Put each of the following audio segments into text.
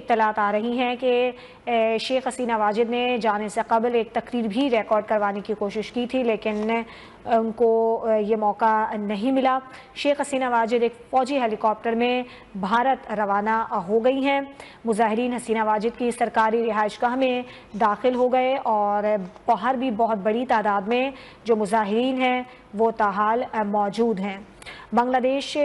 اطلاعات آ رہی ہیں کہ شیخ حسینہ واجد نے جانے سے قبل ایک تقریر بھی ریکارڈ کروانے کی کوشش کی تھی، لیکن ان کو یہ موقع نہیں ملا۔ شیخ حسینہ واجد ایک فوجی ہیلی کاپٹر میں بھارت روانہ ہو گئی ہیں۔ مظاہرین حسینہ واجد کی سرکاری رہائش گاہ میں داخل ہو گئے اور باہر بھی بہت بڑی تعداد میں جو مظاہرین ہیں وہ تاحال موجود ہیں۔ بنگلہ دیش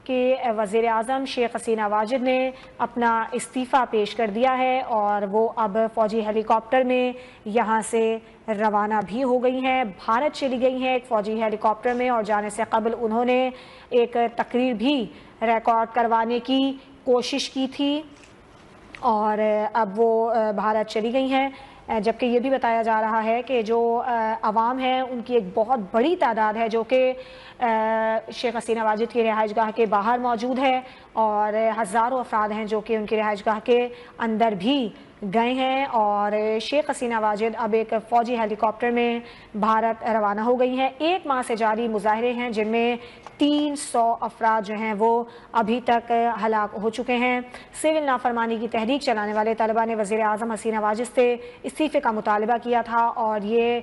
کے وزیر اعظم شیخ حسینہ واجد نے اپنا استعفیٰ پیش کر دیا ہے اور وہ اب فوجی ہیلی کاپٹر میں یہاں سے روانہ بھی ہو گئی ہیں، بھارت چلی گئی ہیں ایک فوجی ہیلی کاپٹر میں، اور جانے سے قبل انہوں نے ایک تقریر بھی ریکارڈ کروانے کی کوشش کی تھی اور اب وہ بھارت چلی گئی ہیں۔ جبکہ یہ بھی بتایا جا رہا ہے کہ جو عوام ہیں ان کی ایک بہت بڑی تعداد ہے جو کہ شیخ حسینہ واجد کی رہائش گاہ کے باہر موجود ہے، اور ہزاروں افراد ہیں جو کہ ان کی رہائش گاہ کے اندر بھی گئے ہیں، اور شیخ حسینہ واجد اب ایک فوجی ہیلی کاپٹر میں بھارت روانہ ہو گئی ہیں۔ ایک ماہ سے جاری مظاہرے ہیں جن میں 300 افراد جو ہیں وہ ابھی تک ہلاک ہو چکے ہیں۔ سول نافرمانی کی تحریک چلانے والے طلبہ نے وزیر اعظم حسینہ واجد سے استعفے کا مطالبہ کیا تھا، اور یہ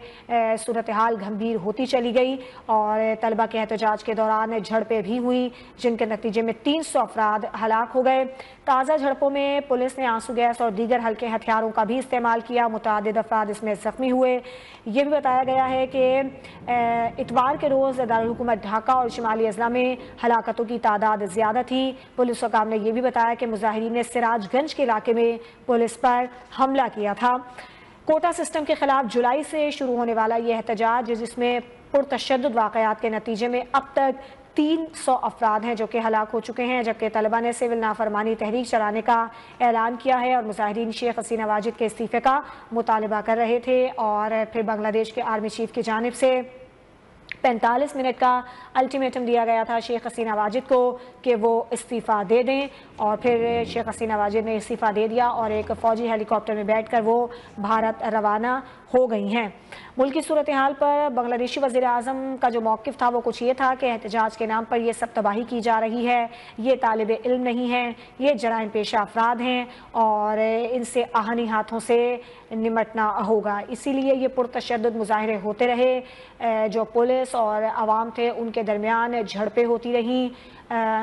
صورتحال گھمبیر ہوتی چلی گئی اور طلبہ کے احتجاج کے دوران جھڑپیں بھی ہوئیں جن کے نتیجے میں 300 افراد ہلاک ہو گئے۔ تازہ جھڑپوں میں پولیس نے آنسو گیس اور دیگر ہلکے ہتھیاروں کا بھی استعمال کیا، متعدد افراد اس میں زخمی ہوئے۔ یہ بھی بتایا گیا ہے کہ اتوار کے روز دارالحکومت ڈھاکہ اور شمالی اضلاع میں ہلاکتوں کی تعداد زیادہ تھی۔ پولیس حکام نے یہ بھی بتایا کہ مظاہرین نے سراج گنج کے علاقے میں پولیس پر حملہ کیا تھا۔ کوٹا سسٹم کے خلاف جولائی سے شروع ہونے والا یہ احتجاج جس میں پرتشدد واقعات کے نتیجے میں اب تک 300 افراد ہیں جو کہ ہلاک ہو چکے ہیں، جبکہ طلبہ نے سول نافرمانی تحریک چلانے کا اعلان کیا ہے اور مظاہرین شیخ حسینہ واجد کے استعفے کا مطالبہ کر رہے تھے، اور پھر بنگلہ دیش کے آرمی چیف کی جانب سے 45 منٹ کا الٹیمیٹم دیا گیا تھا شیخ حسینہ واجد کو کہ وہ استعفیٰ دے دیں، اور پھر شیخ حسینہ واجد نے استعفیٰ دے دیا اور ایک فوجی ہیلی کاپٹر میں بیٹھ کر وہ بھارت روانہ ہو گئی ہیں۔ ملکی صورتحال پر بنگلہ دیشی وزیر اعظم کا جو موقف تھا وہ کچھ یہ تھا کہ احتجاج کے نام پر یہ سب تباہی کی جا رہی ہے، یہ طالب علم نہیں ہیں، یہ جرائم پیشہ افراد ہیں اور ان سے آہنی ہاتھوں سے نمٹنا ہوگا، اسی لیے یہ پرتشدد مظاہرے ہوتے رہے، جو پولیس اور عوام تھے ان کے درمیان جھڑپیں ہوتی رہیں۔